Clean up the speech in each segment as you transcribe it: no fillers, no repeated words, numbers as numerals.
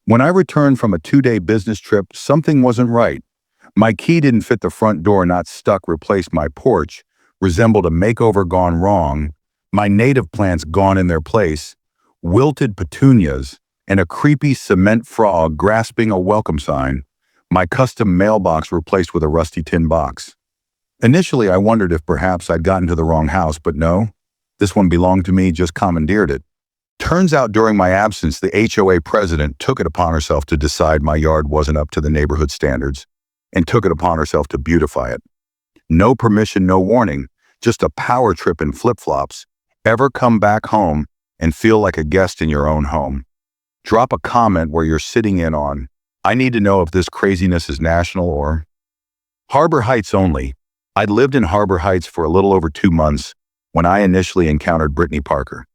When I returned from a 2-day business trip, something wasn't right. My key didn't fit the front door, not stuck, replaced. My porch resembled a makeover gone wrong. My native plants gone in their place, wilted petunias, and a creepy cement frog grasping a welcome sign. My custom mailbox replaced with a rusty tin box. Initially, I wondered if perhaps I'd gotten to the wrong house, but no, this one belonged to me, just commandeered it. Turns out during my absence, the HOA president took it upon herself to decide my yard wasn't up to the neighborhood standards and took it upon herself to beautify it. No permission, no warning, just a power trip in flip-flops. Ever come back home and feel like a guest in your own home? Drop a comment where you're sitting in on. I need to know if this craziness is national or Harbor Heights only. I'd lived in Harbor Heights for a little over 2 months when I initially encountered Brittany Parker.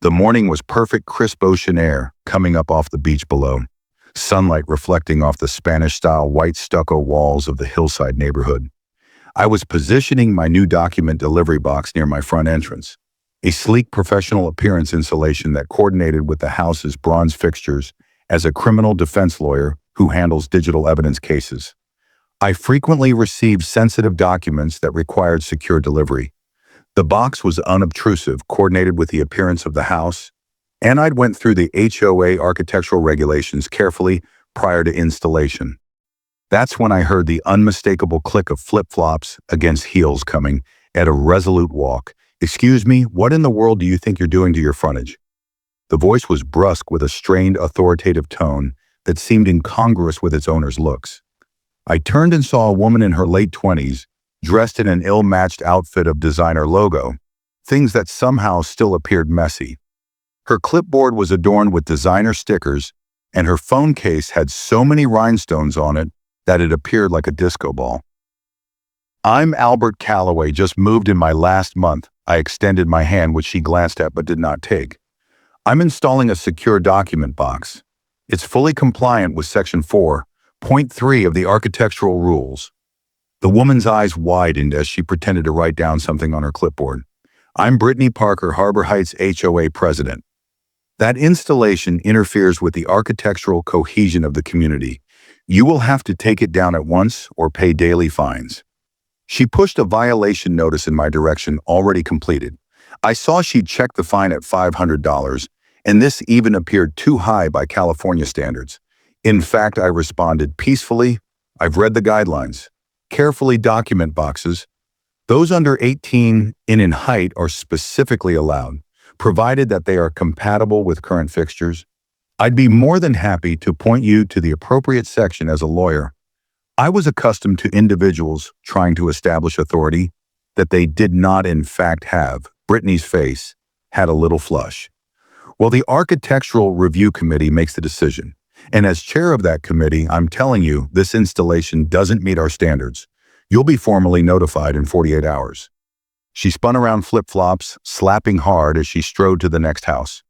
The morning was perfect, crisp ocean air coming up off the beach below, sunlight reflecting off the Spanish-style white stucco walls of the hillside neighborhood. I was positioning my new document delivery box near my front entrance, a sleek professional appearance installation that coordinated with the house's bronze fixtures as a criminal defense lawyer who handles digital evidence cases. I frequently received sensitive documents that required secure delivery. The box was unobtrusive, coordinated with the appearance of the house, and I'd went through the HOA architectural regulations carefully prior to installation. That's when I heard the unmistakable click of flip-flops against heels coming at a resolute walk. "Excuse me, what in the world do you think you're doing to your frontage?" The voice was brusque with a strained, authoritative tone that seemed incongruous with its owner's looks. I turned and saw a woman in her late 20s, dressed in an ill-matched outfit of designer logo, things that somehow still appeared messy. Her clipboard was adorned with designer stickers, and her phone case had so many rhinestones on it that it appeared like a disco ball. "I'm Albert Calloway, just moved in my last month." I extended my hand, which she glanced at but did not take. "I'm installing a secure document box. It's fully compliant with Section 4.3 of the architectural rules." The woman's eyes widened as she pretended to write down something on her clipboard. "I'm Brittany Parker, Harbor Heights HOA president. That installation interferes with the architectural cohesion of the community. You will have to take it down at once or pay daily fines." She pushed a violation notice in my direction, already completed. I saw she'd checked the fine at $500, and this even appeared too high by California standards. In fact, I responded peacefully, "I've read the guidelines. Carefully document boxes. Those under 18 in height are specifically allowed, provided that they are compatible with current fixtures. I'd be more than happy to point you to the appropriate section as a lawyer." I was accustomed to individuals trying to establish authority that they did not in fact have. Brittany's face had a little flush. "Well, the Architectural Review Committee makes the decision. And as chair of that committee, I'm telling you, this installation doesn't meet our standards. You'll be formally notified in 48 hours. She spun around flip-flops, slapping hard as she strode to the next house.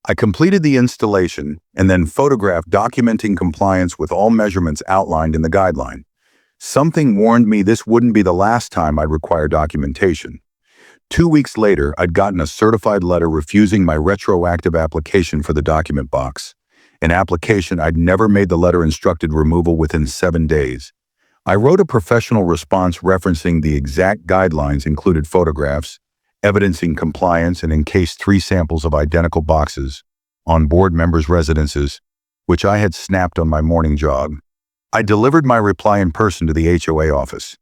I completed the installation and then photographed documenting compliance with all measurements outlined in the guideline. Something warned me this wouldn't be the last time I'd require documentation. 2 weeks later, I'd gotten a certified letter refusing my retroactive application for the document box. An application I'd never made. The letter instructed removal within 7 days. I wrote a professional response referencing the exact guidelines, included photographs, evidencing compliance, and encased 3 samples of identical boxes on board members' residences, which I had snapped on my morning jog. I delivered my reply in person to the HOA office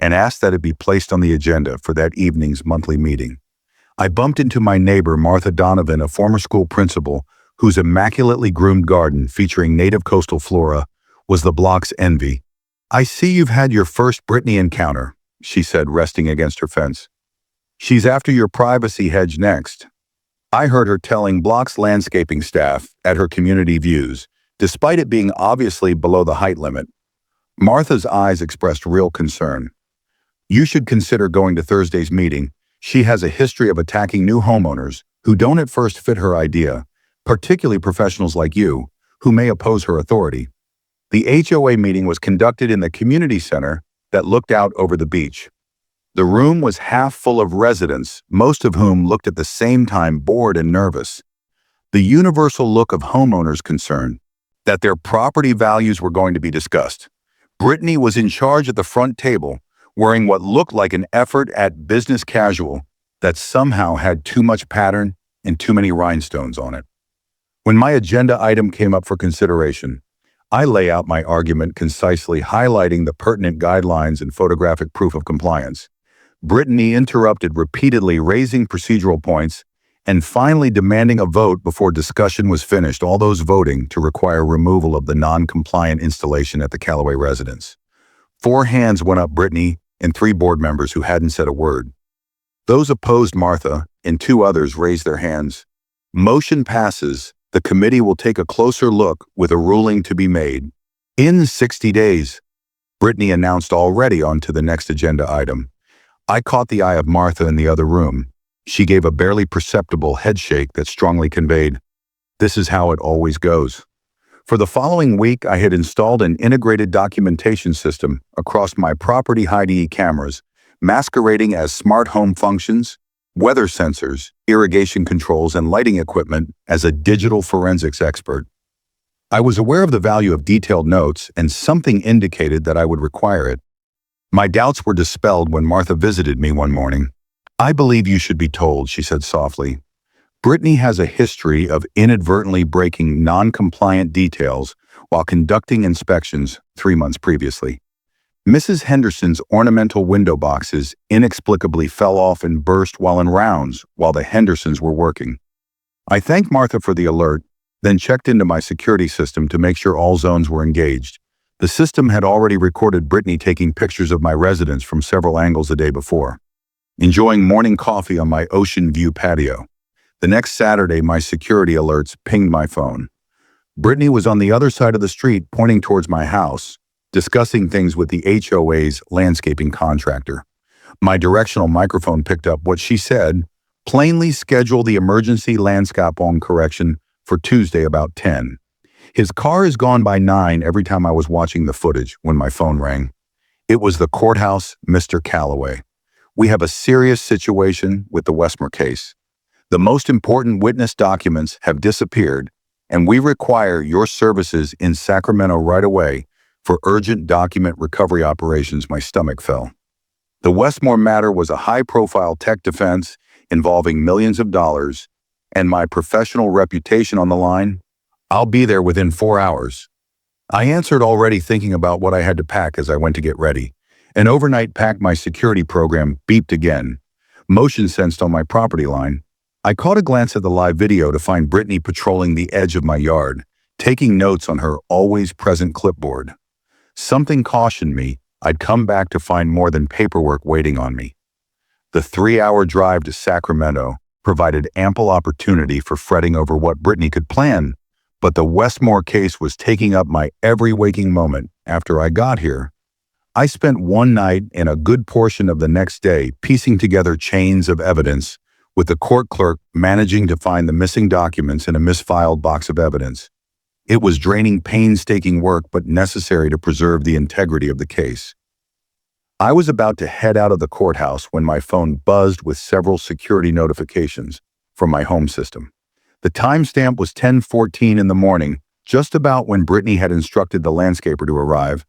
and asked that it be placed on the agenda for that evening's monthly meeting. I bumped into my neighbor, Martha Donovan, a former school principal whose immaculately groomed garden featuring native coastal flora was the block's envy. "I see you've had your first Brittany encounter," she said, resting against her fence. "She's after your privacy hedge next." I heard her telling Block's landscaping staff at her community views, despite it being obviously below the height limit. Martha's eyes expressed real concern. "You should consider going to Thursday's meeting. She has a history of attacking new homeowners who don't at first fit her idea, particularly professionals like you, who may oppose her authority." The HOA meeting was conducted in the community center that looked out over the beach. The room was half full of residents, most of whom looked at the same time bored and nervous. The universal look of homeowners' concern, that their property values were going to be discussed. Brittany was in charge at the front table, wearing what looked like an effort at business casual that somehow had too much pattern and too many rhinestones on it. When my agenda item came up for consideration, I lay out my argument concisely, highlighting the pertinent guidelines and photographic proof of compliance. Brittany interrupted repeatedly, raising procedural points and finally demanding a vote before discussion was finished, all those voting to require removal of the non-compliant installation at the Callaway residence. 4 hands went up Brittany and 3 board members who hadn't said a word. Those opposed Martha and 2 others raised their hands. Motion passes. The committee will take a closer look with a ruling to be made. In 60 days, Brittany announced already on to the next agenda item. I caught the eye of Martha in the other room. She gave a barely perceptible headshake that strongly conveyed, "This is how it always goes." For the following week, I had installed an integrated documentation system across my property HOA cameras, masquerading as smart home functions, weather sensors, irrigation controls, and lighting equipment as a digital forensics expert. I was aware of the value of detailed notes, and something indicated that I would require it. My doubts were dispelled when Martha visited me one morning. "I believe you should be told," she said softly. "Brittany has a history of inadvertently breaking non-compliant details while conducting inspections 3 months previously. Mrs. Henderson's ornamental window boxes inexplicably fell off and burst while in rounds while the Hendersons were working." I thanked Martha for the alert, then checked into my security system to make sure all zones were engaged. The system had already recorded Brittany taking pictures of my residence from several angles the day before, enjoying morning coffee on my ocean view patio. The next Saturday, my security alerts pinged my phone. Brittany was on the other side of the street pointing towards my house, discussing things with the HOA's landscaping contractor. My directional microphone picked up what she said: "Plainly schedule the emergency landscape correction for Tuesday about 10. His car is gone by 9 every time I was watching the footage when my phone rang. It was the courthouse, Mr. Callaway. We have a serious situation with the Westmore case. The most important witness documents have disappeared, and we require your services in Sacramento right away for urgent document recovery operations." My stomach fell. The Westmore matter was a high-profile tech defense involving millions of dollars, and my professional reputation on the line. "I'll be there within 4 hours." I answered, already thinking about what I had to pack as I went to get ready. An overnight pack my security program beeped again. Motion sensed on my property line. I caught a glance at the live video to find Brittany patrolling the edge of my yard, taking notes on her always-present clipboard. Something cautioned me I'd come back to find more than paperwork waiting on me. The 3-hour drive to Sacramento provided ample opportunity for fretting over what Brittany could plan, but the Westmore case was taking up my every waking moment after I got here. I spent one night and a good portion of the next day piecing together chains of evidence, with the court clerk managing to find the missing documents in a misfiled box of evidence. It was draining, painstaking work, but necessary to preserve the integrity of the case. I was about to head out of the courthouse when my phone buzzed with several security notifications from my home system. The timestamp was 10:14 in the morning, just about when Brittany had instructed the landscaper to arrive.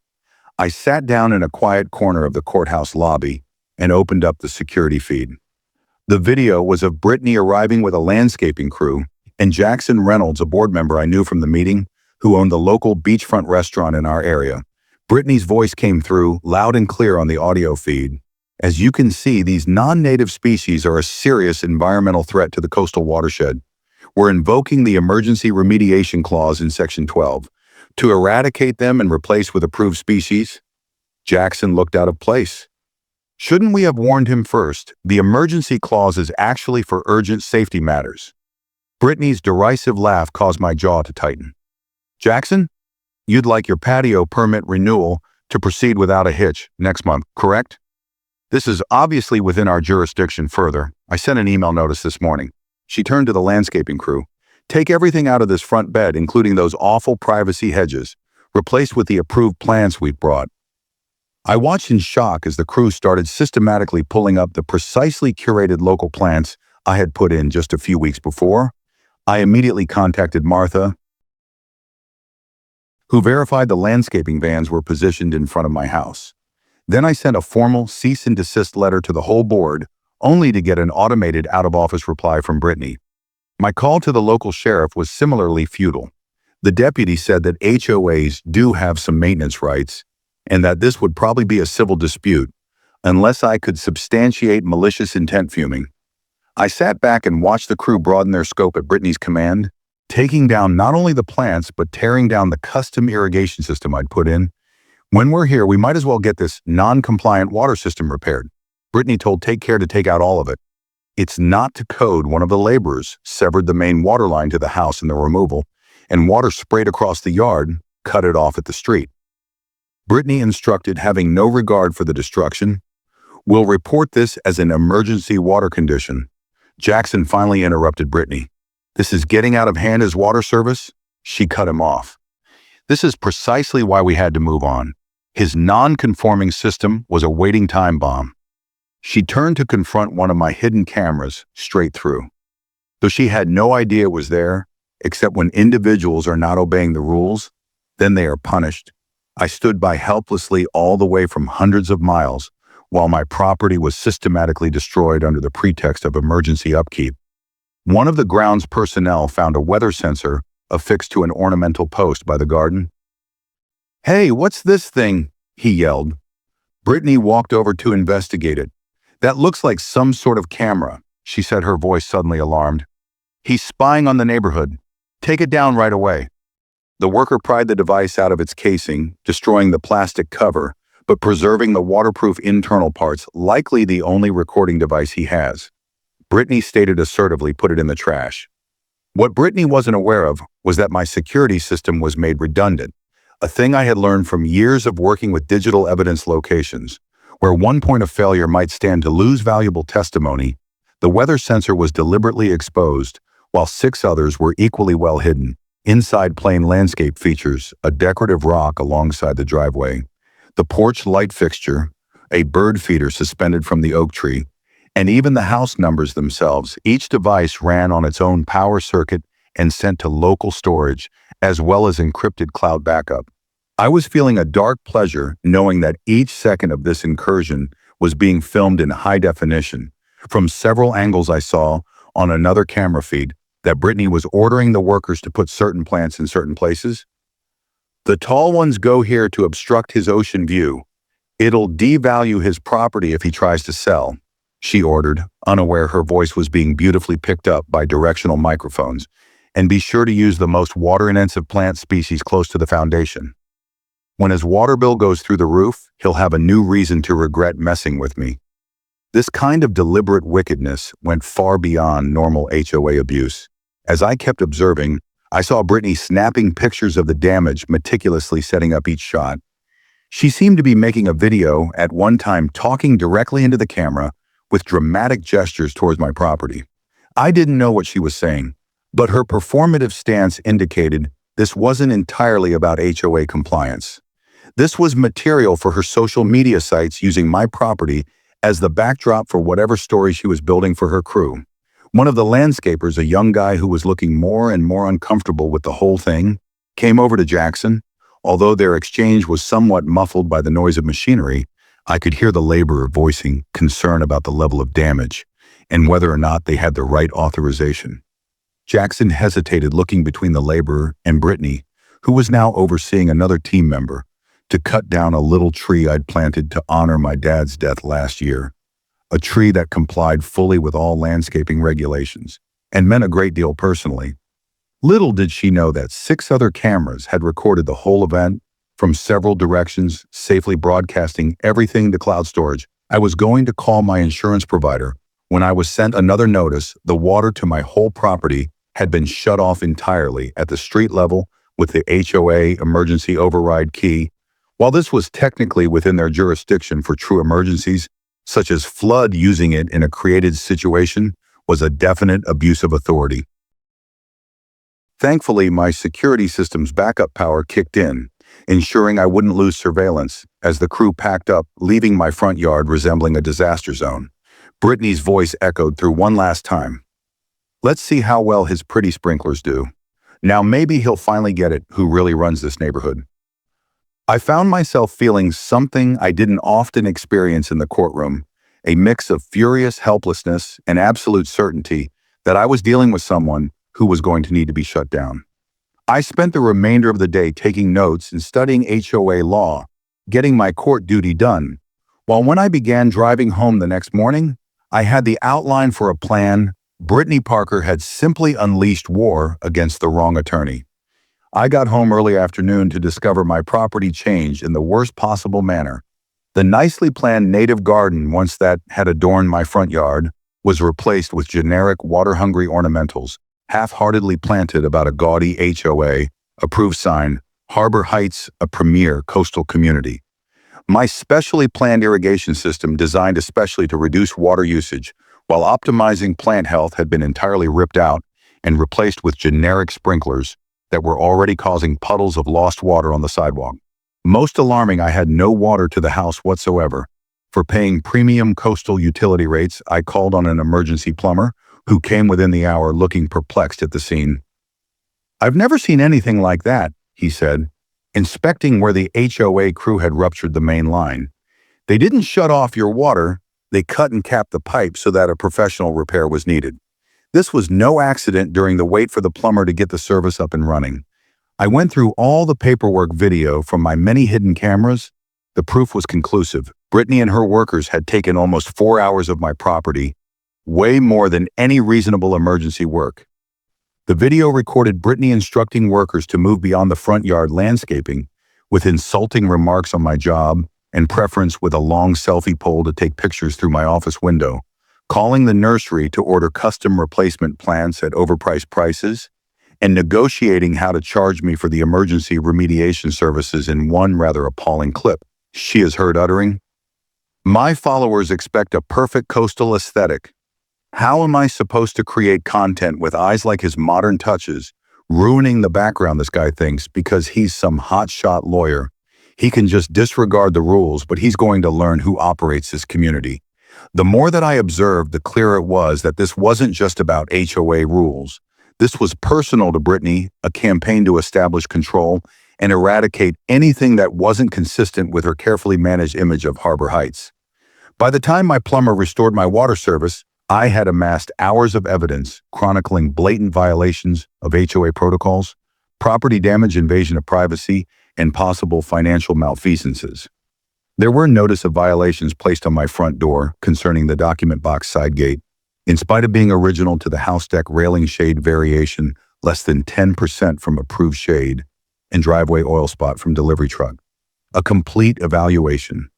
I sat down in a quiet corner of the courthouse lobby and opened up the security feed. The video was of Brittany arriving with a landscaping crew and Jackson Reynolds, a board member I knew from the meeting, who owned the local beachfront restaurant in our area. Brittany's voice came through loud and clear on the audio feed. "As you can see, these non-native species are a serious environmental threat to the coastal watershed. We're invoking the emergency remediation clause in Section 12 to eradicate them and replace with approved species." Jackson looked out of place. "Shouldn't we have warned him first? The emergency clause is actually for urgent safety matters." Brittany's derisive laugh caused my jaw to tighten. "Jackson, you'd like your patio permit renewal to proceed without a hitch next month, correct? This is obviously within our jurisdiction. Further, I sent an email notice this morning." She turned to the landscaping crew. "Take everything out of this front bed, including those awful privacy hedges, replaced with the approved plants we've brought." I watched in shock as the crew started systematically pulling up the precisely curated local plants I had put in just a few weeks before. I immediately contacted Martha, who verified the landscaping vans were positioned in front of my house. Then I sent a formal cease and desist letter to the whole board, only to get an automated out-of-office reply from Brittany. My call to the local sheriff was similarly futile. The deputy said that HOAs do have some maintenance rights, and that this would probably be a civil dispute, unless I could substantiate malicious intent fuming. I sat back and watched the crew broaden their scope at Brittany's command, taking down not only the plants, but tearing down the custom irrigation system I'd put in. When we're here, we might as well get this non-compliant water system repaired. Brittany told Take Care to take out all of it. It's not to code. One of the laborers severed the main water line to the house in the removal, and water sprayed across the yard, cut it off at the street. Brittany instructed, having no regard for the destruction, "We'll report this as an emergency water condition." Jackson finally interrupted Brittany. "This is getting out of hand as water service?" She cut him off. "This is precisely why we had to move on. His non-conforming system was a waiting time bomb." She turned to confront one of my hidden cameras straight through. Though she had no idea it was there, except when individuals are not obeying the rules, then they are punished. I stood by helplessly all the way from hundreds of miles, while my property was systematically destroyed under the pretext of emergency upkeep. One of the grounds personnel found a weather sensor affixed to an ornamental post by the garden. "Hey, what's this thing?" he yelled. Brittany walked over to investigate it. "That looks like some sort of camera," she said, her voice suddenly alarmed. "He's spying on the neighborhood. Take it down right away." The worker pried the device out of its casing, destroying the plastic cover, but preserving the waterproof internal parts, likely the only recording device he has. Brittany stated assertively, "Put it in the trash." What Brittany wasn't aware of was that my security system was made redundant, a thing I had learned from years of working with digital evidence locations. Where one point of failure might stand to lose valuable testimony, the weather sensor was deliberately exposed, while 6 others were equally well hidden. Inside plain landscape features, a decorative rock alongside the driveway, the porch light fixture, a bird feeder suspended from the oak tree, and even the house numbers themselves. Each device ran on its own power circuit and sent to local storage, as well as encrypted cloud backup. I was feeling a dark pleasure knowing that each second of this incursion was being filmed in high definition. From several angles I saw, on another camera feed, that Brittany was ordering the workers to put certain plants in certain places. "The tall ones go here to obstruct his ocean view. It'll devalue his property if he tries to sell," she ordered, unaware her voice was being beautifully picked up by directional microphones. "And be sure to use the most water-intensive plant species close to the foundation. When his water bill goes through the roof, he'll have a new reason to regret messing with me." This kind of deliberate wickedness went far beyond normal HOA abuse. As I kept observing, I saw Brittany snapping pictures of the damage, meticulously setting up each shot. She seemed to be making a video, at one time talking directly into the camera, with dramatic gestures towards my property. I didn't know what she was saying, but her performative stance indicated this wasn't entirely about HOA compliance. This was material for her social media sites, using my property as the backdrop for whatever story she was building for her crew. One of the landscapers, a young guy who was looking more and more uncomfortable with the whole thing, came over to Jackson. Although their exchange was somewhat muffled by the noise of machinery, I could hear the laborer voicing concern about the level of damage and whether or not they had the right authorization. Jackson hesitated, looking between the laborer and Brittany, who was now overseeing another team member, to cut down a little tree I'd planted to honor my dad's death last year. A tree that complied fully with all landscaping regulations and meant a great deal personally. Little did she know that 6 other cameras had recorded the whole event from several directions, safely broadcasting everything to cloud storage. I was going to call my insurance provider when I was sent another notice. The water to my whole property had been shut off entirely at the street level with the HOA emergency override key. While this was technically within their jurisdiction for true emergencies, such as flood, using it in a created situation was a definite abuse of authority. Thankfully, my security system's backup power kicked in, ensuring I wouldn't lose surveillance as the crew packed up, leaving my front yard resembling a disaster zone. Brittany's voice echoed through one last time. "Let's see how well his pretty sprinklers do." Now maybe he'll finally get it who really runs this neighborhood. I found myself feeling something I didn't often experience in the courtroom, a mix of furious helplessness and absolute certainty that I was dealing with someone who was going to need to be shut down. I spent the remainder of the day taking notes and studying HOA law, getting my court duty done, while when I began driving home the next morning, I had the outline for a plan. Brittany Parker had simply unleashed war against the wrong attorney. I got home early afternoon to discover my property changed in the worst possible manner. The nicely planned native garden once that had adorned my front yard was replaced with generic water-hungry ornamentals, half-heartedly planted about a gaudy HOA, approved sign, Harbor Heights, a premier coastal community. My specially planned irrigation system designed especially to reduce water usage while optimizing plant health had been entirely ripped out and replaced with generic sprinklers that were already causing puddles of lost water on the sidewalk. Most alarming, I had no water to the house whatsoever. For paying premium coastal utility rates, I called on an emergency plumber who came within the hour looking perplexed at the scene. "I've never seen anything like that," he said, inspecting where the HOA crew had ruptured the main line. "They didn't shut off your water, they cut and capped the pipe so that a professional repair was needed. This was no accident during the wait for the plumber to get the service up and running. I went through all the paperwork video from my many hidden cameras. The proof was conclusive. Brittany and her workers had taken almost 4 hours of my property, way more than any reasonable emergency work. The video recorded Brittany instructing workers to move beyond the front yard landscaping, with insulting remarks on my job and preference with a long selfie pole to take pictures through my office window, calling the nursery to order custom replacement plants at overpriced prices, and negotiating how to charge me for the emergency remediation services in one rather appalling clip she is heard uttering, "My followers expect a perfect coastal aesthetic. How am I supposed to create content with eyes like his modern touches, ruining the background this guy thinks because he's some hotshot lawyer? He can just disregard the rules, but he's going to learn who operates this community." The more that I observed, the clearer it was that this wasn't just about HOA rules. This was personal to Brittany, a campaign to establish control and eradicate anything that wasn't consistent with her carefully managed image of Harbor Heights. By the time my plumber restored my water service, I had amassed hours of evidence chronicling blatant violations of HOA protocols, property damage, invasion of privacy, and possible financial malfeasances. There were notice of violations placed on my front door concerning the document box side gate, in spite of being original to the house deck railing shade variation less than 10% from approved shade, and driveway oil spot from delivery truck. A complete evaluation.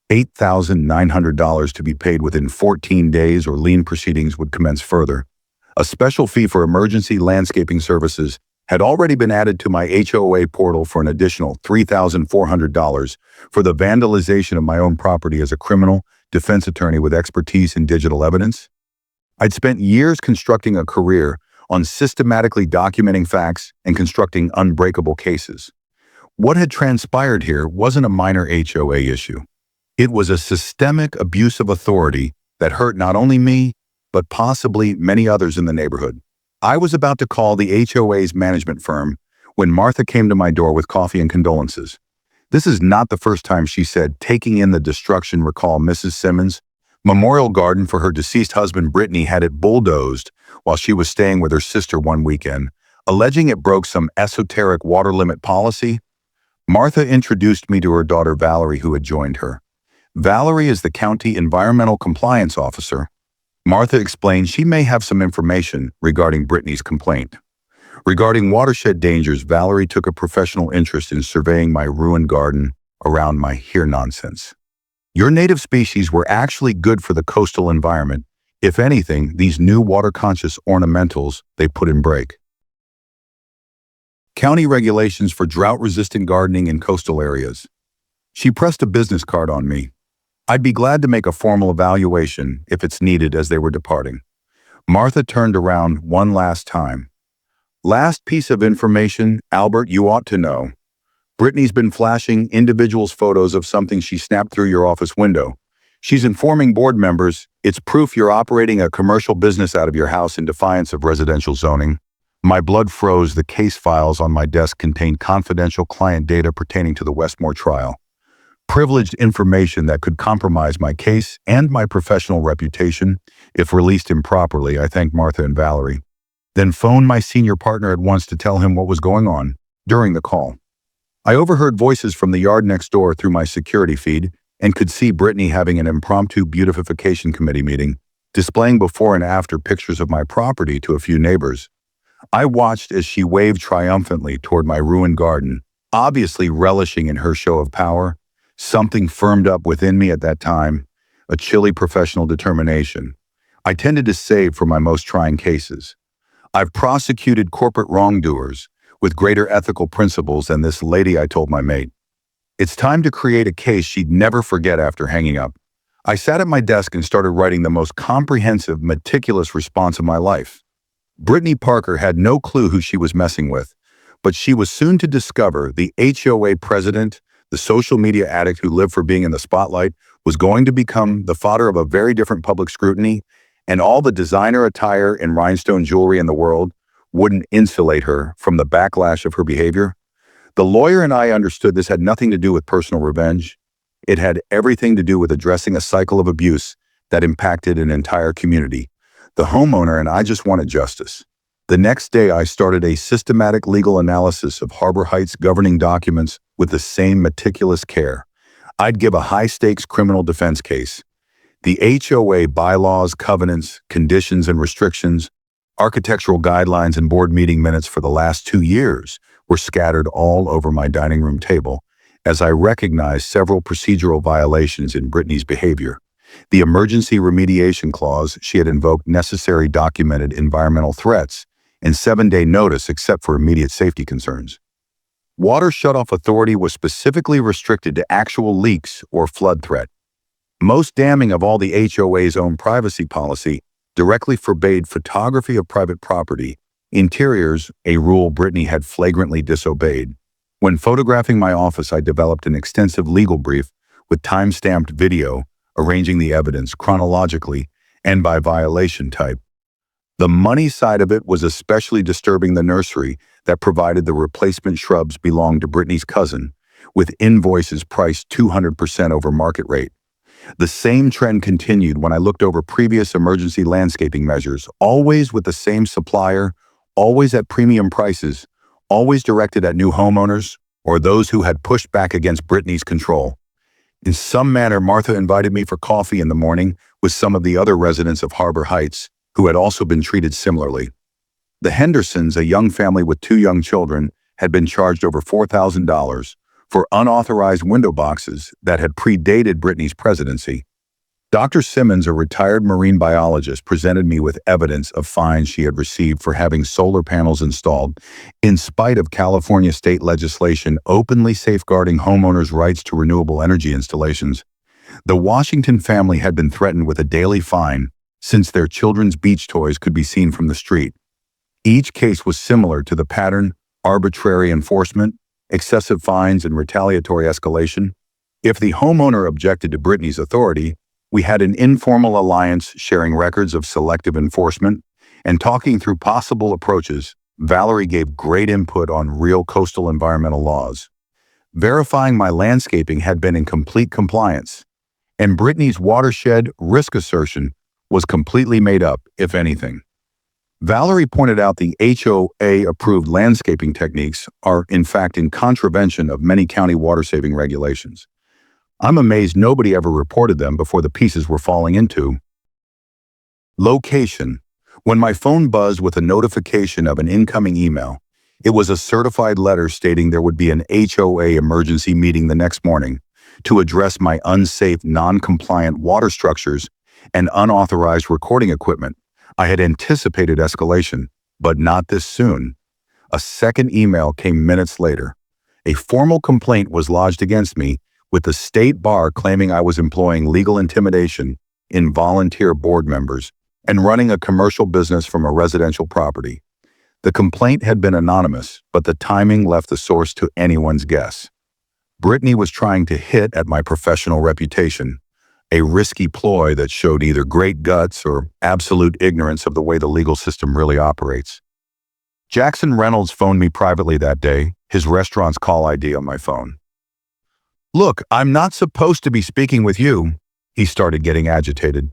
$8,900 to be paid within 14 days or lien proceedings would commence further. A special fee for emergency landscaping services had already been added to my HOA portal for an additional $3,400 for the vandalization of my own property as a criminal defense attorney with expertise in digital evidence. I'd spent years constructing a career on systematically documenting facts and constructing unbreakable cases. What had transpired here wasn't a minor HOA issue. It was a systemic abuse of authority that hurt not only me, but possibly many others in the neighborhood. I was about to call the HOA's management firm when Martha came to my door with coffee and condolences. This is not the first time she said, taking in the destruction, recall Mrs. Simmons' memorial garden for her deceased husband Brittany had it bulldozed while she was staying with her sister one weekend, alleging it broke some esoteric water limit policy. Martha introduced me to her daughter Valerie, who had joined her. Valerie is the county environmental compliance officer. Martha explained she may have some information regarding Brittany's complaint. Regarding watershed dangers, Valerie took a professional interest in surveying my ruined garden around my here nonsense. Your native species were actually good for the coastal environment. If anything, these new water-conscious ornamentals they put in break. County regulations for drought-resistant gardening in coastal areas. She pressed a business card on me. I'd be glad to make a formal evaluation if it's needed as they were departing. Martha turned around one last time. "Last piece of information, Albert, you ought to know. Brittany's been flashing individuals' photos of something she snapped through your office window. She's informing board members it's proof you're operating a commercial business out of your house in defiance of residential zoning. My blood froze. The case files on my desk contained confidential client data pertaining to the Westmore trial. Privileged information that could compromise my case and my professional reputation if released improperly. I thanked Martha and Valerie, then phoned my senior partner at once to tell him what was going on. During the call, I overheard voices from the yard next door through my security feed and could see Brittany having an impromptu beautification committee meeting, displaying before and after pictures of my property to a few neighbors. I watched as she waved triumphantly toward my ruined garden, obviously relishing in her show of power. Something firmed up within me at that time, a chilly professional determination. I tended to save for my most trying cases. I've prosecuted corporate wrongdoers with greater ethical principles than this lady, I told my mate. It's time to create a case she'd never forget after hanging up. I sat at my desk and started writing the most comprehensive, meticulous response of my life. Brittany Parker had no clue who she was messing with, but she was soon to discover the HOA president, the social media addict who lived for being in the spotlight, was going to become the fodder of a very different public scrutiny, and all the designer attire and rhinestone jewelry in the world wouldn't insulate her from the backlash of her behavior. The lawyer and I understood this had nothing to do with personal revenge. It had everything to do with addressing a cycle of abuse that impacted an entire community. The homeowner and I just wanted justice. The next day, I started a systematic legal analysis of Harbor Heights governing documents with the same meticulous care. I'd give a high-stakes criminal defense case. The HOA bylaws, covenants, conditions, and restrictions, architectural guidelines, and board meeting minutes for the last 2 years were scattered all over my dining room table as I recognized several procedural violations in Brittany's behavior. The emergency remediation clause, she had invoked necessary documented environmental threats and 7-day notice except for immediate safety concerns. Water shutoff authority was specifically restricted to actual leaks or flood threat. Most damning of all, the HOA's own privacy policy directly forbade photography of private property, interiors, a rule Brittany had flagrantly disobeyed. When photographing my office, I developed an extensive legal brief with time-stamped video, arranging the evidence chronologically and by violation type. The money side of it was especially disturbing. The nursery that provided the replacement shrubs belonged to Brittany's cousin, with invoices priced 200% over market rate. The same trend continued when I looked over previous emergency landscaping measures, always with the same supplier, always at premium prices, always directed at new homeowners or those who had pushed back against Brittany's control. In some manner, Martha invited me for coffee in the morning with some of the other residents of Harbor Heights, who had also been treated similarly. The Hendersons, a young family with 2 young children, had been charged over $4,000 for unauthorized window boxes that had predated Brittany's presidency. Dr. Simmons, a retired marine biologist, presented me with evidence of fines she had received for having solar panels installed, in spite of California state legislation openly safeguarding homeowners' rights to renewable energy installations. The Washington family had been threatened with a daily fine since their children's beach toys could be seen from the street. Each case was similar to the pattern: arbitrary enforcement, excessive fines, and retaliatory escalation. If the homeowner objected to Brittany's authority, we had an informal alliance sharing records of selective enforcement and talking through possible approaches. Valerie gave great input on real coastal environmental laws. Verifying my landscaping had been in complete compliance, and Brittany's watershed risk assertion was completely made up, if anything. Valerie pointed out the HOA-approved landscaping techniques are, in fact, in contravention of many county water-saving regulations. I'm amazed nobody ever reported them before the pieces were falling into. Location. When my phone buzzed with a notification of an incoming email, it was a certified letter stating there would be an HOA emergency meeting the next morning to address my unsafe, non-compliant water structures and unauthorized recording equipment. I had anticipated escalation, but not this soon. A second email came minutes later. A formal complaint was lodged against me, with the state bar claiming I was employing legal intimidation in volunteer board members and running a commercial business from a residential property. The complaint had been anonymous, but the timing left the source to anyone's guess. Brittany was trying to hit at my professional reputation, a risky ploy that showed either great guts or absolute ignorance of the way the legal system really operates. Jackson Reynolds phoned me privately that day, his restaurant's call ID on my phone. "Look, I'm not supposed to be speaking with you," he started getting agitated.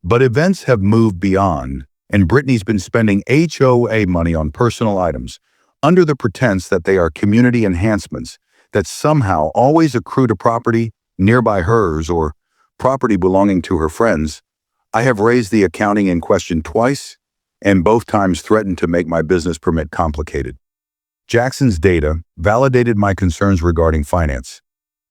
"But events have moved beyond, and Brittany's been spending HOA money on personal items, under the pretense that they are community enhancements that somehow always accrue to property nearby hers or property belonging to her friends. I have raised the accounting in question twice, and both times threatened to make my business permit complicated." Jackson's data validated my concerns regarding finance.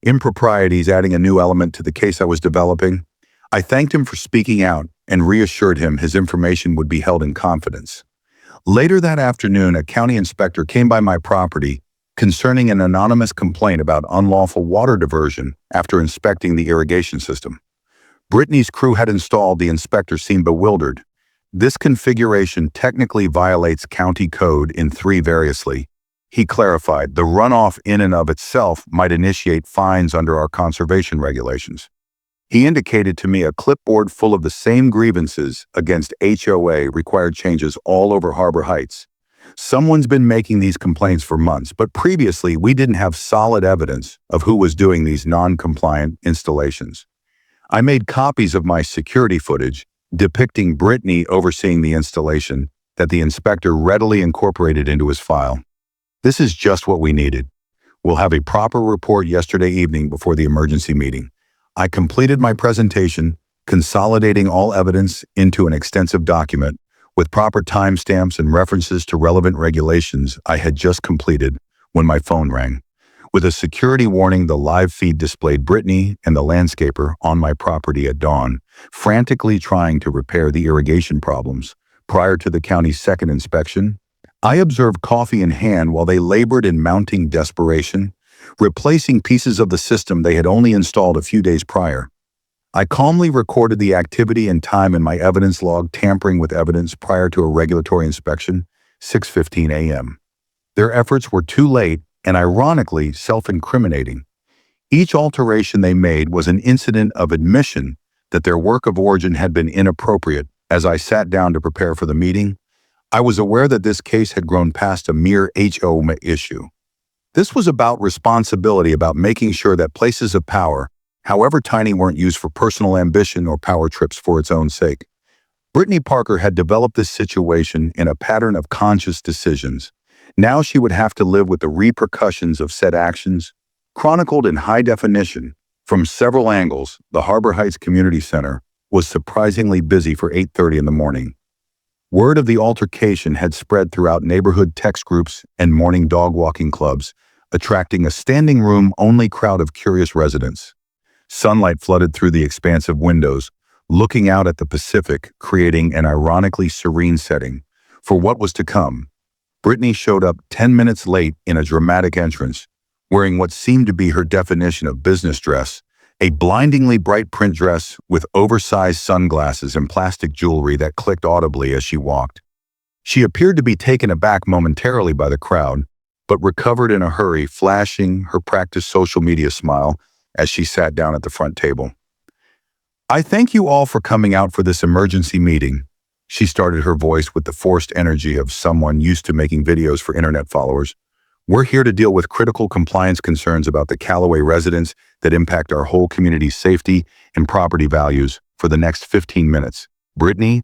Improprieties adding a new element to the case I was developing. I thanked him for speaking out and reassured him his information would be held in confidence. Later that afternoon, a county inspector came by my property concerning an anonymous complaint about unlawful water diversion after inspecting the irrigation system. Brittany's crew had installed. The inspector seemed bewildered. "This configuration technically violates county code in 3 variously." He clarified, "The runoff in and of itself might initiate fines under our conservation regulations." He indicated to me a clipboard full of the same grievances against HOA required changes all over Harbor Heights. Someone's been making these complaints for months, but previously we didn't have solid evidence of who was doing these non-compliant installations. I made copies of my security footage depicting Brittany overseeing the installation that the inspector readily incorporated into his file. "This is just what we needed. We'll have a proper report yesterday evening before the emergency meeting." I completed my presentation, consolidating all evidence into an extensive document with proper timestamps and references to relevant regulations I had just completed when my phone rang. With a security warning, the live feed displayed Brittany and the landscaper on my property at dawn, frantically trying to repair the irrigation problems. Prior to the county's second inspection, I observed coffee in hand while they labored in mounting desperation, replacing pieces of the system they had only installed a few days prior. I calmly recorded the activity and time in my evidence log, tampering with evidence prior to a regulatory inspection, 6:15 a.m. Their efforts were too late and ironically self-incriminating. Each alteration they made was an incident of admission that their work of origin had been inappropriate. As I sat down to prepare for the meeting, I was aware that this case had grown past a mere HOA issue. This was about responsibility, about making sure that places of power, however tiny, weren't used for personal ambition or power trips for its own sake. Brittany Parker had developed this situation in a pattern of conscious decisions. Now she would have to live with the repercussions of said actions, chronicled in high definition. From several angles, the Harbor Heights Community Center was surprisingly busy for 8:30 in the morning. Word of the altercation had spread throughout neighborhood text groups and morning dog walking clubs, attracting a standing room-only crowd of curious residents. Sunlight flooded through the expansive windows, looking out at the Pacific, creating an ironically serene setting for what was to come. Brittany showed up 10 minutes late in a dramatic entrance, wearing what seemed to be her definition of business dress, a blindingly bright print dress with oversized sunglasses and plastic jewelry that clicked audibly as she walked. She appeared to be taken aback momentarily by the crowd, but recovered in a hurry, flashing her practiced social media smile as she sat down at the front table. "I thank you all for coming out for this emergency meeting." She started, her voice with the forced energy of someone used to making videos for internet followers. "We're here to deal with critical compliance concerns about the Callaway residents that impact our whole community's safety and property values for the next 15 minutes. Brittany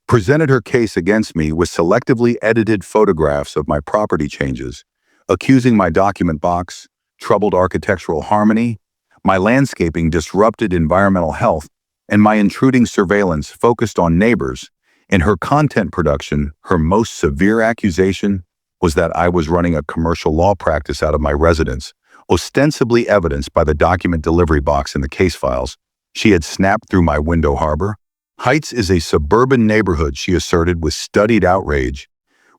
presented her case against me with selectively edited photographs of my property changes, accusing my document box troubled architectural harmony, my landscaping disrupted environmental health, and my intruding surveillance focused on neighbors. In her content production, her most severe accusation was that I was running a commercial law practice out of my residence, ostensibly evidenced by the document delivery box in the case files she had snapped through my window. Harbor Heights is a suburban neighborhood, she asserted with studied outrage.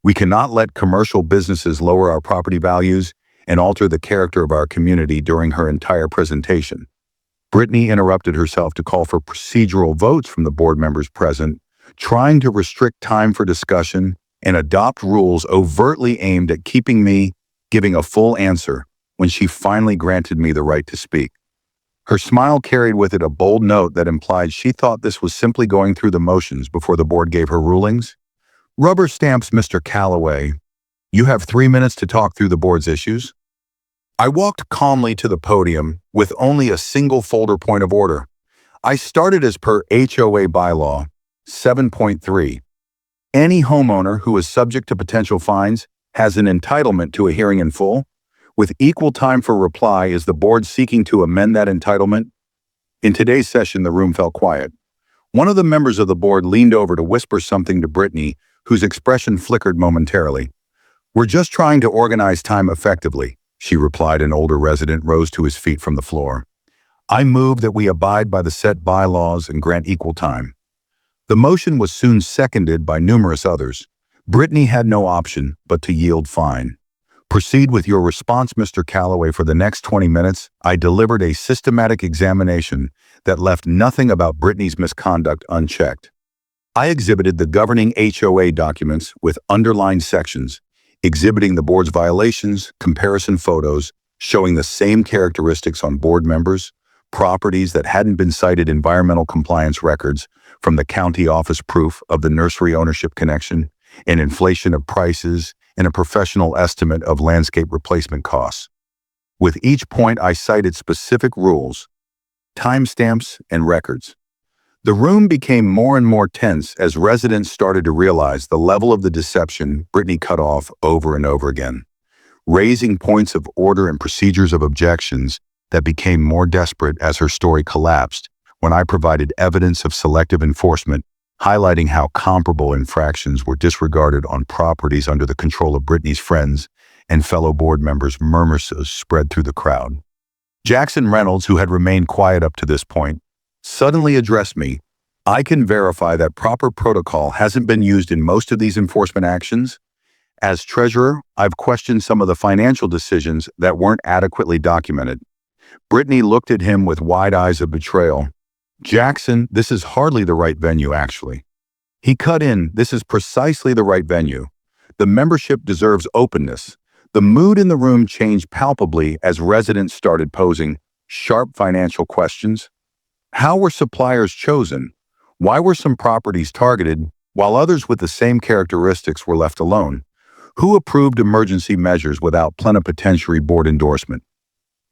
We cannot let commercial businesses lower our property values and alter the character of our community. During her entire presentation, Brittany interrupted herself to call for procedural votes from the board members present, trying to restrict time for discussion and adopt rules overtly aimed at keeping me giving a full answer when she finally granted me the right to speak. Her smile carried with it a bold note that implied she thought this was simply going through the motions before the board gave her rulings. Rubber stamps, Mr. Calloway. You have 3 minutes to talk through the board's issues. I walked calmly to the podium with only a single folder point of order. I started as per HOA bylaw 7.3. Any homeowner who is subject to potential fines has an entitlement to a hearing in full, with equal time for reply. Is the board seeking to amend that entitlement? In today's session, the room fell quiet. One of the members of the board leaned over to whisper something to Brittany, whose expression flickered momentarily. "We're just trying to organize time effectively," she replied. An older resident rose to his feet from the floor. "I move that we abide by the set bylaws and grant equal time." The motion was soon seconded by numerous others. Brittany had no option but to yield. "Fine. Proceed with your response, Mr. Calloway." For the next 20 minutes, I delivered a systematic examination that left nothing about Brittany's misconduct unchecked. I exhibited the governing HOA documents with underlined sections, exhibiting the board's violations, comparison photos showing the same characteristics on board members, properties that hadn't been cited, environmental compliance records from the county office, proof of the nursery ownership connection, an inflation of prices, and a professional estimate of landscape replacement costs. With each point, I cited specific rules, timestamps, and records. The room became more and more tense as residents started to realize the level of the deception. Brittany cut off over and over again, raising points of order and procedures of objections that became more desperate as her story collapsed when I provided evidence of selective enforcement, highlighting how comparable infractions were disregarded on properties under the control of Brittany's friends and fellow board members. Murmurs spread through the crowd. Jackson Reynolds, who had remained quiet up to this point, suddenly addressed me. "I can verify that proper protocol hasn't been used in most of these enforcement actions. As treasurer, I've questioned some of the financial decisions that weren't adequately documented." Brittany looked at him with wide eyes of betrayal. "Jackson, this is hardly the right venue, actually." He cut in. "This is precisely the right venue. The membership deserves openness." The mood in the room changed palpably as residents started posing sharp financial questions. How were suppliers chosen? Why were some properties targeted while others with the same characteristics were left alone? Who approved emergency measures without plenipotentiary board endorsement?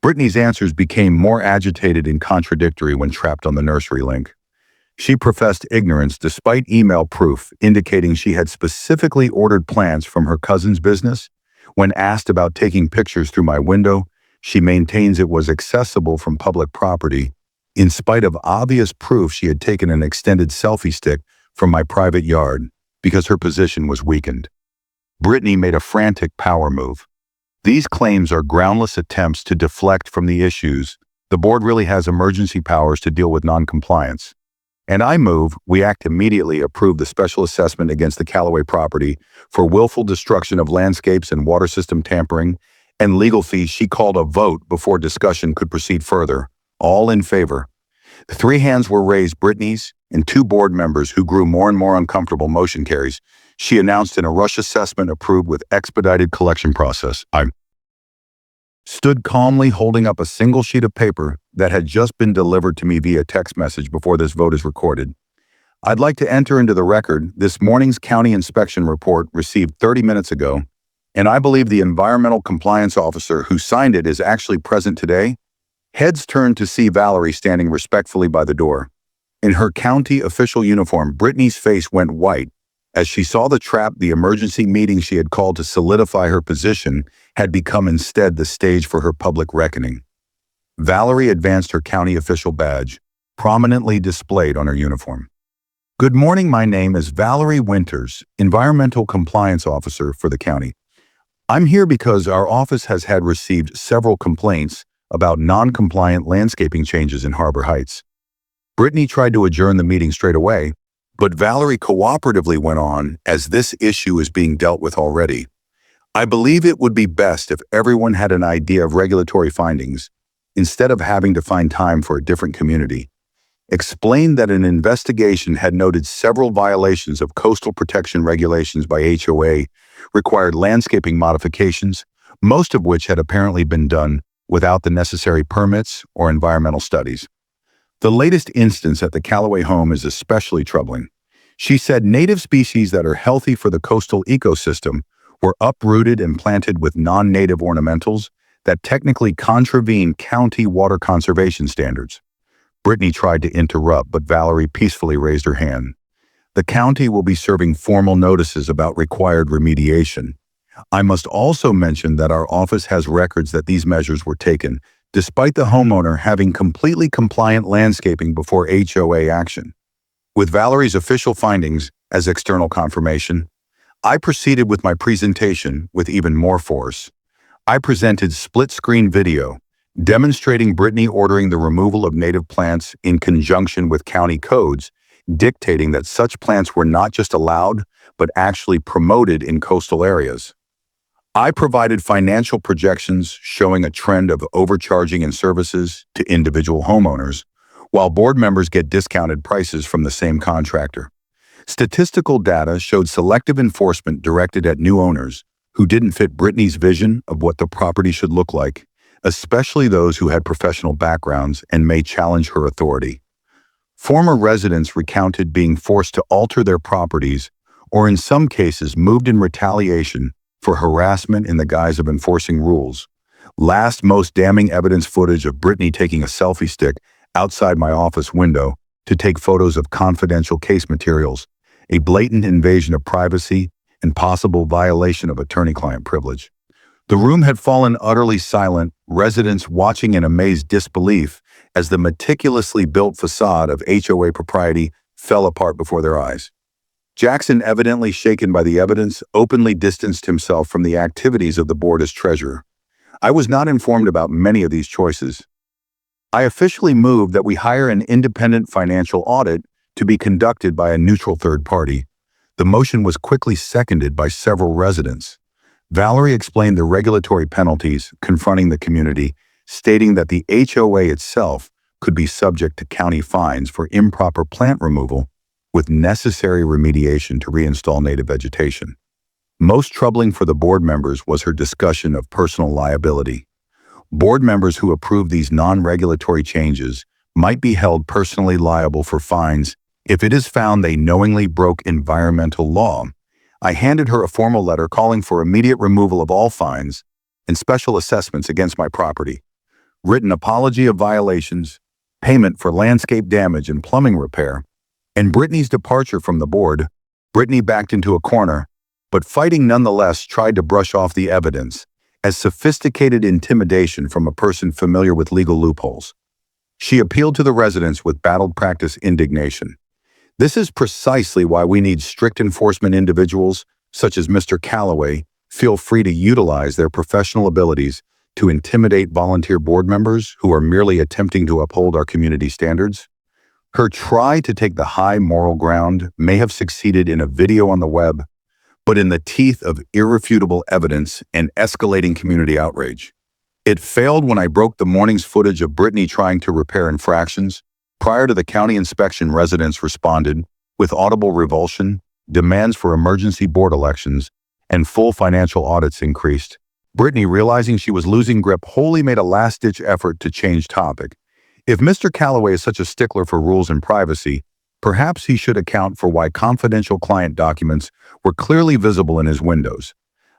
Brittany's answers became more agitated and contradictory when trapped on the nursery link. She professed ignorance despite email proof indicating she had specifically ordered plants from her cousin's business. When asked about taking pictures through my window, she maintains it was accessible from public property, in spite of obvious proof she had taken an extended selfie stick from my private yard because her position was weakened. Brittany made a frantic power move. These claims are groundless attempts to deflect from the issues. The board really has emergency powers to deal with non-compliance. And I move we act immediately, approve the special assessment against the Calloway property for willful destruction of landscapes and water system tampering and legal fees. She called a vote before discussion could proceed further. All in favor. 3 hands were raised. Brittany's and 2 board members, who grew more and more uncomfortable. Motion carries. She announced in a rush assessment approved with expedited collection process. I stood calmly holding up a single sheet of paper that had just been delivered to me via text message before this vote is recorded. I'd like to enter into the record this morning's county inspection report received 30 minutes ago, and I believe the environmental compliance officer who signed it is actually present today. Heads turned to see Valerie standing respectfully by the door. In her county official uniform, Brittany's face went white as she saw the trap. The emergency meeting she had called to solidify her position had become instead the stage for her public reckoning. Valerie advanced her county official badge, prominently displayed on her uniform. "Good morning, my name is Valerie Winters, Environmental Compliance Officer for the county. I'm here because our office has had received several complaints about non-compliant landscaping changes in Harbor Heights." Brittany tried to adjourn the meeting straight away, but Valerie cooperatively went on, "As this issue is being dealt with already, I believe it would be best if everyone had an idea of regulatory findings, instead of having to find time for a different community. Explained that an investigation had noted several violations of coastal protection regulations by HOA required landscaping modifications, most of which had apparently been done without the necessary permits or environmental studies. The latest instance at the Calloway home is especially troubling. She said native species that are healthy for the coastal ecosystem were uprooted and planted with non-native ornamentals that technically contravene county water conservation standards. Brittany tried to interrupt, but Valerie peacefully raised her hand. The county will be serving formal notices about required remediation. I must also mention that our office has records that these measures were taken, despite the homeowner having completely compliant landscaping before HOA action. With Valerie's official findings as external confirmation, I proceeded with my presentation with even more force. I presented split-screen video demonstrating Brittany ordering the removal of native plants in conjunction with county codes, dictating that such plants were not just allowed, but actually promoted in coastal areas. I provided financial projections showing a trend of overcharging in services to individual homeowners, while board members get discounted prices from the same contractor. Statistical data showed selective enforcement directed at new owners who didn't fit Brittany's vision of what the property should look like, especially those who had professional backgrounds and may challenge her authority. Former residents recounted being forced to alter their properties or in some cases moved in retaliation for harassment in the guise of enforcing rules. Last most damning evidence footage of Brittany taking a selfie stick outside my office window to take photos of confidential case materials, a blatant invasion of privacy and possible violation of attorney-client privilege. The room had fallen utterly silent, residents watching in amazed disbelief as the meticulously built facade of HOA propriety fell apart before their eyes. Jackson, evidently shaken by the evidence, openly distanced himself from the activities of the board as treasurer. I was not informed about many of these choices. I officially moved that we hire an independent financial audit to be conducted by a neutral third party. The motion was quickly seconded by several residents. Valerie explained the regulatory penalties confronting the community, stating that the HOA itself could be subject to county fines for improper plant removal, with necessary remediation to reinstall native vegetation. Most troubling for the board members was her discussion of personal liability. Board members who approved these non-regulatory changes might be held personally liable for fines if it is found they knowingly broke environmental law. I handed her a formal letter calling for immediate removal of all fines and special assessments against my property, written apology of violations, payment for landscape damage and plumbing repair, and Brittany's departure from the board. Brittany backed into a corner, but fighting nonetheless tried to brush off the evidence as sophisticated intimidation from a person familiar with legal loopholes. She appealed to the residents with battled practice indignation. This is precisely why we need strict enforcement individuals, such as Mr. Calloway, feel free to utilize their professional abilities to intimidate volunteer board members who are merely attempting to uphold our community standards. Her try to take the high moral ground may have succeeded in a video on the web, but in the teeth of irrefutable evidence and escalating community outrage. It failed when I broke the morning's footage of Brittany trying to repair infractions. Prior to the county inspection, residents responded with audible revulsion, demands for emergency board elections, and full financial audits increased. Brittany, realizing she was losing grip, wholly made a last-ditch effort to change topic. If Mr. Calloway is such a stickler for rules and privacy, perhaps he should account for why confidential client documents were clearly visible in his windows.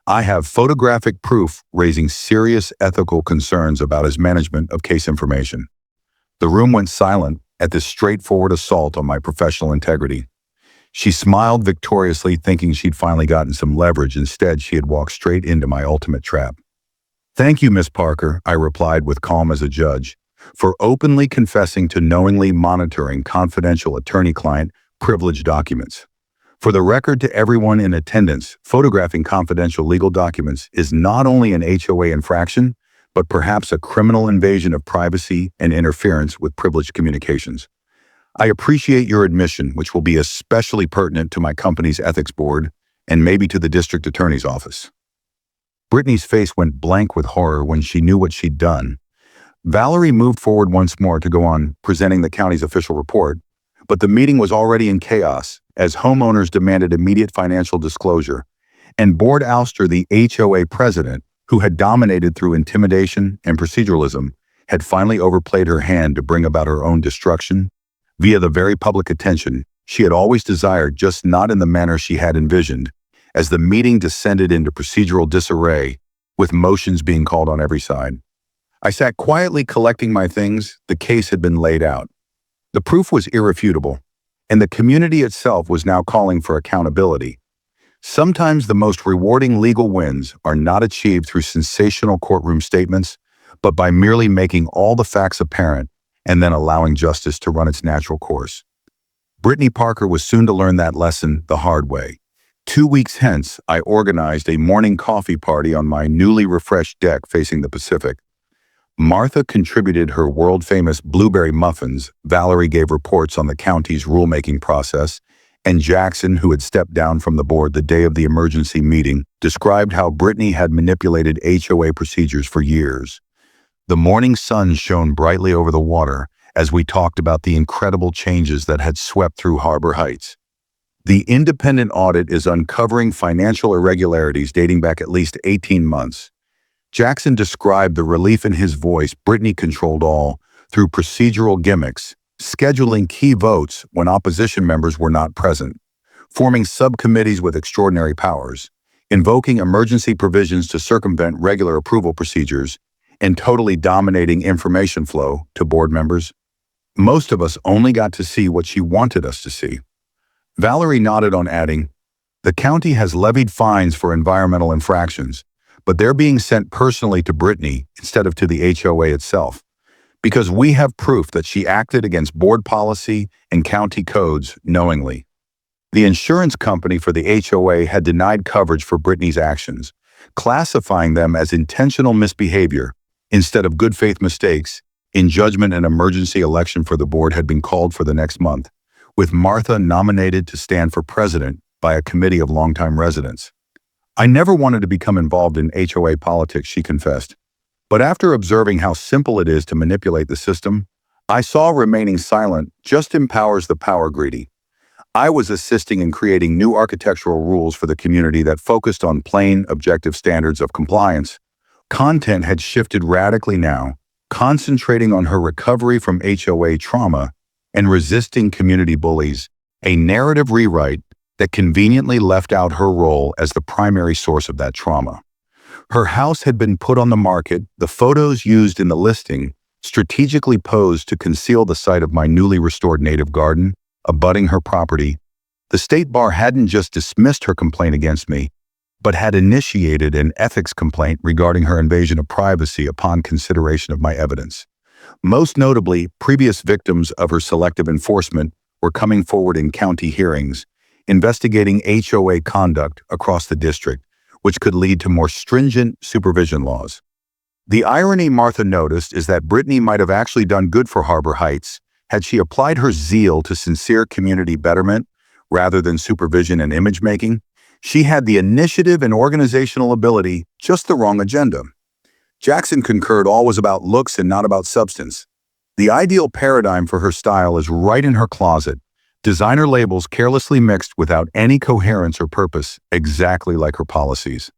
I have photographic proof raising serious ethical concerns about his management of case information. The room went silent at this straightforward assault on my professional integrity. She smiled victoriously, thinking she'd finally gotten some leverage. Instead, she had walked straight into my ultimate trap. "Thank you, Miss Parker," I replied with calm as a judge, "for openly confessing to knowingly monitoring confidential attorney-client privilege documents. For the record to everyone in attendance, photographing confidential legal documents is not only an HOA infraction, but perhaps a criminal invasion of privacy and interference with privileged communications. I appreciate your admission, which will be especially pertinent to my company's ethics board and maybe to the district attorney's office." Brittany's face went blank with horror when she knew what she'd done. Valerie moved forward once more to go on presenting the county's official report, but the meeting was already in chaos as homeowners demanded immediate financial disclosure, and board ouster, the HOA president, who had dominated through intimidation and proceduralism, had finally overplayed her hand to bring about her own destruction via the very public attention she had always desired, just not in the manner she had envisioned. As the meeting descended into procedural disarray, with motions being called on every side, I sat quietly collecting my things. The case had been laid out. The proof was irrefutable, and the community itself was now calling for accountability. Sometimes the most rewarding legal wins are not achieved through sensational courtroom statements, but by merely making all the facts apparent and then allowing justice to run its natural course. Brittany Parker was soon to learn that lesson the hard way. 2 weeks hence, I organized a morning coffee party on my newly refreshed deck facing the Pacific. Martha contributed her world-famous blueberry muffins, Valerie gave reports on the county's rulemaking process, and Jackson, who had stepped down from the board the day of the emergency meeting, described how Brittany had manipulated HOA procedures for years. The morning sun shone brightly over the water as we talked about the incredible changes that had swept through Harbor Heights. The independent audit is uncovering financial irregularities dating back at least 18 months. Jackson described the relief in his voice. Brittany controlled all through procedural gimmicks, scheduling key votes when opposition members were not present, forming subcommittees with extraordinary powers, invoking emergency provisions to circumvent regular approval procedures, and totally dominating information flow to board members. Most of us only got to see what she wanted us to see. Valerie nodded on, adding, "The county has levied fines for environmental infractions, but they're being sent personally to Brittany instead of to the HOA itself, because we have proof that she acted against board policy and county codes knowingly." The insurance company for the HOA had denied coverage for Brittany's actions, classifying them as intentional misbehavior instead of good faith mistakes. In judgment, an emergency election for the board had been called for the next month, with Martha nominated to stand for president by a committee of longtime residents. "I never wanted to become involved in HOA politics," she confessed. "But after observing how simple it is to manipulate the system, I saw remaining silent just empowers the power greedy." I was assisting in creating new architectural rules for the community that focused on plain, objective standards of compliance. Content had shifted radically now, concentrating on her recovery from HOA trauma and resisting community bullies, a narrative rewrite that conveniently left out her role as the primary source of that trauma. Her house had been put on the market, the photos used in the listing strategically posed to conceal the site of my newly restored native garden, abutting her property. The state bar hadn't just dismissed her complaint against me, but had initiated an ethics complaint regarding her invasion of privacy upon consideration of my evidence. Most notably, previous victims of her selective enforcement were coming forward in county hearings, investigating HOA conduct across the district, which could lead to more stringent supervision laws. The irony, Martha noticed, is that Brittany might have actually done good for Harbor Heights had she applied her zeal to sincere community betterment rather than supervision and image-making. She had the initiative and organizational ability, just the wrong agenda. Jackson concurred all was about looks and not about substance. The ideal paradigm for her style is right in her closet. Designer labels carelessly mixed without any coherence or purpose, exactly like her policies.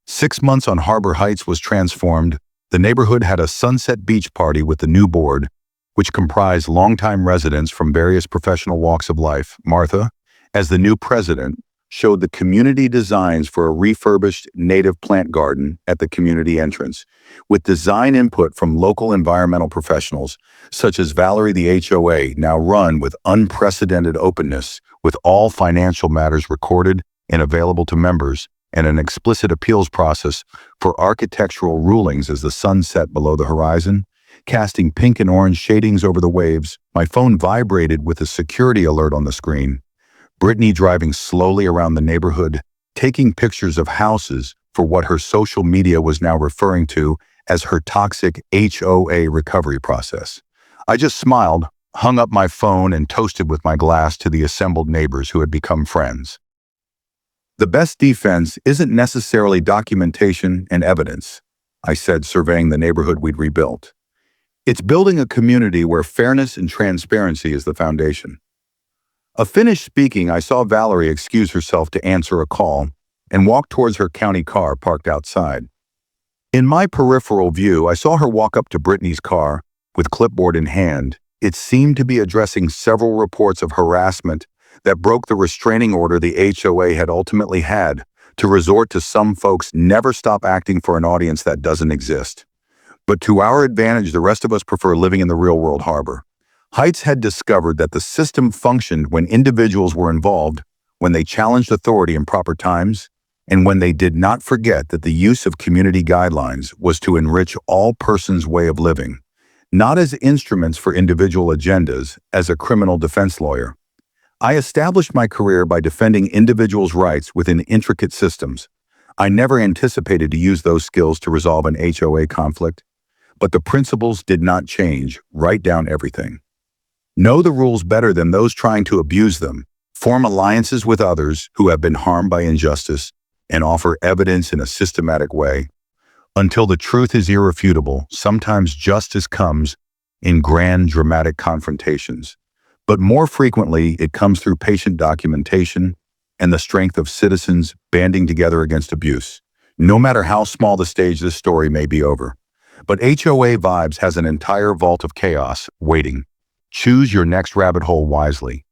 6 months on Harbor Heights was transformed. The neighborhood had a sunset beach party with the new board, which comprised longtime residents from various professional walks of life. Martha, as the new president, showed the community designs for a refurbished native plant garden at the community entrance, with design input from local environmental professionals, such as Valerie. The HOA now run with unprecedented openness, with all financial matters recorded and available to members, and an explicit appeals process for architectural rulings as the sun set below the horizon, casting pink and orange shadings over the waves. My phone vibrated with a security alert on the screen. Brittany driving slowly around the neighborhood, taking pictures of houses for what her social media was now referring to as her toxic HOA recovery process. I just smiled, hung up my phone, and toasted with my glass to the assembled neighbors who had become friends. "The best defense isn't necessarily documentation and evidence," I said, surveying the neighborhood we'd rebuilt. "It's building a community where fairness and transparency is the foundation." Finished speaking, I saw Valerie excuse herself to answer a call and walk towards her county car parked outside. In my peripheral view, I saw her walk up to Brittany's car with clipboard in hand. It seemed to be addressing several reports of harassment that broke the restraining order the HOA had ultimately had to resort to some folks never stop acting for an audience that doesn't exist. But to our advantage, the rest of us prefer living in the real-world harbor. Heights had discovered that the system functioned when individuals were involved, when they challenged authority in proper times, and when they did not forget that the use of community guidelines was to enrich all persons' way of living, not as instruments for individual agendas. As a criminal defense lawyer, I established my career by defending individuals' rights within intricate systems. I never anticipated to use those skills to resolve an HOA conflict, but the principles did not change. Write down everything. Know the rules better than those trying to abuse them. Form alliances with others who have been harmed by injustice and offer evidence in a systematic way. Until the truth is irrefutable, sometimes justice comes in grand, dramatic confrontations. But more frequently, it comes through patient documentation and the strength of citizens banding together against abuse. No matter how small the stage this story may be over. But HOA Vibes has an entire vault of chaos waiting. Choose your next rabbit hole wisely.